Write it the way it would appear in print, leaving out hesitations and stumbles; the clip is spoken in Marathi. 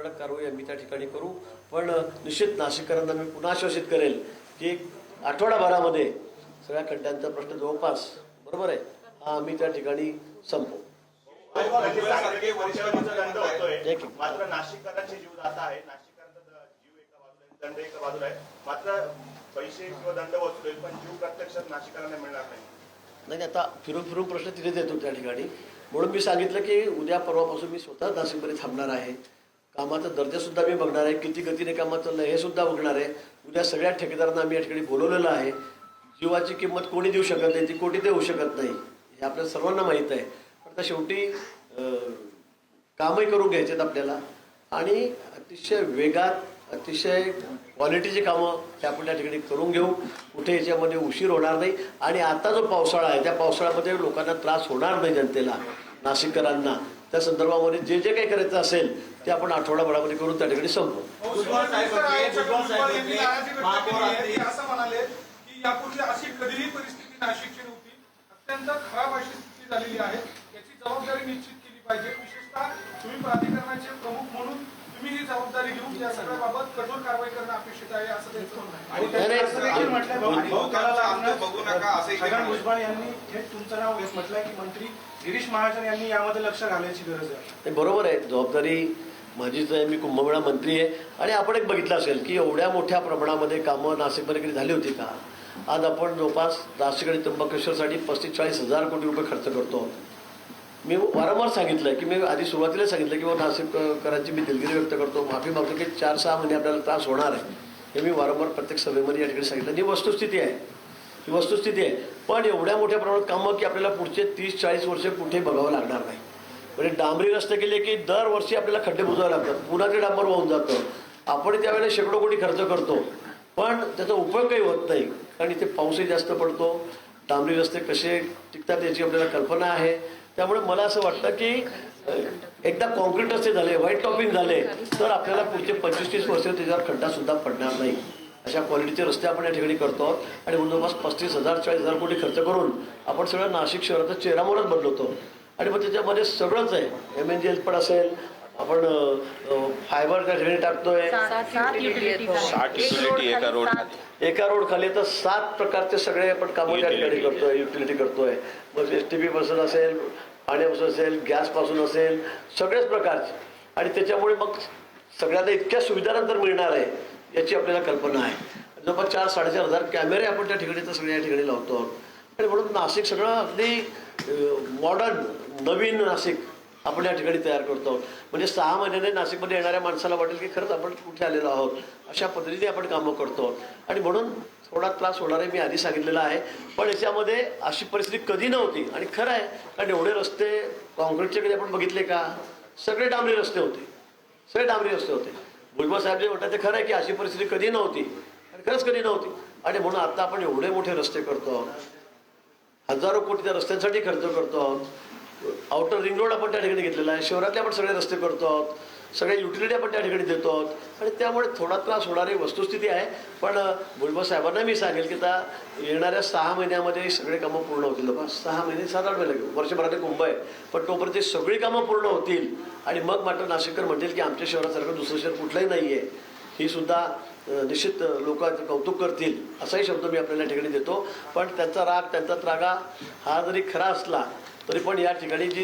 कडक कारवाई आम्ही त्या ठिकाणी करू। पण निश्चित नाशिककरांना मी पुन्हा आश्वासित करेल की आठवडाभरामध्ये सगळ्या खड्ड्यांचा प्रश्न जवळपास बरोबर आहे हा आम्ही त्या ठिकाणी संपवू। मात्र नाशिककरांचे जीव जात आहे, नाशिककरांचा जीव एका बाजूला दंड एका बाजूला आहे, मात्र पैसे किंवा दंड वसूल पण जीव प्रत्यक्षात नाशिककरांना मिळणार नाही। आता फिरून फिरून प्रश्न तिथेच येतो त्या ठिकाणी। म्हणून मी सांगितलं की उद्या परवापासून मी स्वतः नाशिकमध्ये थांबणार आहे। कामाचा दर्जा सुद्धा मी बघणार आहे, किती गतीने काम चाललं हे सुद्धा बघणार आहे। उद्या सगळ्या ठेकेदारांना आम्ही या ठिकाणी बोलवलेलं आहे। जीवाची किंमत कोणी देऊ शकत नाही, ती कोटी देऊ शकत नाही हे आपल्या सर्वांना माहीत आहे। पण आता शेवटी कामही करून घ्यायचे आहेत आपल्याला आणि अतिशय वेगात अतिशय क्वालिटीची कामं हे आपण त्या ठिकाणी करून घेऊ। कुठे याच्यामध्ये उशीर होणार नाही आणि आता जो पावसाळा आहे त्या पावसाळ्यामध्ये लोकांना त्रास होणार नाही, जनतेला नाशिककरांना। त्या संदर्भामध्ये जे जे काही करायचं असेल ते आपण आठवडाभरामध्ये करून त्या ठिकाणी संपवू। यापूर्वी अशी कधीही परिस्थिती नाशिकची नव्हती, अत्यंत खराब अशी स्थिती झालेली आहे। याची जबाबदारी निश्चित केली पाहिजे। विशेषतः तुम्ही प्राधिकरणाचे प्रमुख म्हणून तुम्ही ही जबाबदारी घेऊन या सगळ्याबाबत कठोर कारवाई करणं अपेक्षित आहे असं बघू नका असं छगन भुजबळ यांनी थेट तुमचं नाव म्हटलंय की मंत्री गिरीश महाजन यांनी यामध्ये लक्ष घालायची गरज आहे। ते बरोबर आहे, जबाबदारी माझीच आहे। मी कुंभमेळा मंत्री आहे आणि आपण एक बघितलं असेल की एवढ्या मोठ्या प्रमाणामध्ये कामं नाशिकमध्ये कधी झाली होती का? आज आपण जवळपास नाशिक आणि त्र्यंबकेश्वरसाठी 35-40 हजार कोटी रुपये खर्च करतो। मी वारंवार सांगितलं की मी आधी सुरुवातीला सांगितलं की नाशिककरांची मी दिलगिरी व्यक्त करतो, माफी मागतो की 4-6 महिने आपल्याला त्रास होणार आहे हे मी वारंवार प्रत्येक सभेमध्ये या ठिकाणी सांगितलं। ही वस्तुस्थिती आहे, ही वस्तुस्थिती आहे। पण एवढ्या मोठ्या प्रमाणात कामं की आपल्याला पुढचे 30-40 वर्ष कुठे बघावं लागणार नाही। म्हणजे डांबरी रस्ते केले की दरवर्षी आपल्याला खड्डे बुजवावे लागतात, पुन्हा ते डांबर वाहून जातं। आपण त्यावेळेला शेकडो कोटी खर्च करतो पण त्याचा उपयोग काही होत नाही, कारण इथे पाऊसही जास्त पडतो। डांबरी रस्ते कसे टिकतात याची आपल्याला कल्पना आहे। त्यामुळे मला असं वाटतं की एकदा कॉन्क्रीट रस्ते झाले, व्हाईट टॉपिंग झाले तर आपल्याला पुढचे 25-30 वर्ष त्याच्यावर खड्डा सुद्धा पडणार नाही। अशा क्वालिटीचे रस्ते आपण या ठिकाणी करतो आणि जवळपास 35,000-40,000 कोटी खर्च करून आपण सगळं नाशिक शहराचा चेहरामोहरच बदलवतो। आणि मग त्याच्यामध्ये सगळंच आहे, MNGL पण असेल, आपण फायबर त्या ठिकाणी टाकतोय, एका रोड खाली तर 7 प्रकारचे सगळे आपण कामं त्या ठिकाणी करतोय, युटिलिटी करतोय। मग STP पासून असेल, पाण्यापासून असेल, गॅसपासून असेल, सगळेच प्रकारचे। आणि त्याच्यामुळे मग सगळ्यांना इतक्या सुविधा नंतर मिळणार आहे याची आपल्याला कल्पना आहे। जवळपास 4-4.5 हजार कॅमेरे आपण त्या ठिकाणी तर सगळ्या ठिकाणी लावतो आणि म्हणून नाशिक सगळं अगदी मॉडर्न नवीन नाशिक आपण या ठिकाणी तयार करतो। म्हणजे 6 महिन्याने नाशिकमध्ये येणाऱ्या माणसाला वाटेल की खरंच आपण कुठे आलेलो आहोत, अशा पद्धतीने आपण कामं करतो। आणि म्हणून थोडा त्रास होणार आहे, मी आधी सांगितलेलं आहे। पण याच्यामध्ये अशी परिस्थिती कधी नव्हती आणि खरं आहे, कारण एवढे रस्ते कॉन्क्रीटचे कधी आपण बघितले का? सगळे डांबरी रस्ते होते, सगळे डांबरी रस्ते होते। भुजबळ साहेब जे म्हणतात ते खरं आहे की अशी परिस्थिती कधी नव्हती आणि खरंच कधी नव्हती। आणि म्हणून आता आपण एवढे मोठे रस्ते करतो आहोत, हजारो कोटी त्या रस्त्यांसाठी खर्च करतो आहोत। आउटर रिंग रोड आपण त्या ठिकाणी घेतलेला आहे, शहरातले आपण सगळे रस्ते करतो आहोत, सगळे युटिलिटी आपण त्या ठिकाणी देतो आहोत। आणि त्यामुळे थोडा त्रास होणारी वस्तुस्थिती आहे। पण भुजबळ साहेबांना मी सांगेल की आता येणाऱ्या 6 महिन्यामध्ये सगळे कामं पूर्ण होतील। बस 6 महिने 7-8 महिने लागेल, वर्षभरात कुंभ आहे, पण तोपर्यंत ते सगळी कामं पूर्ण होतील आणि मग मात्र नाशिककर म्हणतील की आमच्या शहरासारखं दुसरं शहर कुठलंही नाही आहे। ही सुद्धा निश्चित लोकांचं कौतुक करतील असाही शब्द मी आपल्याला ठिकाणी देतो। पण त्यांचा राग, त्यांचा त्रागा हा जरी खरा असला तरी पण या ठिकाणी जी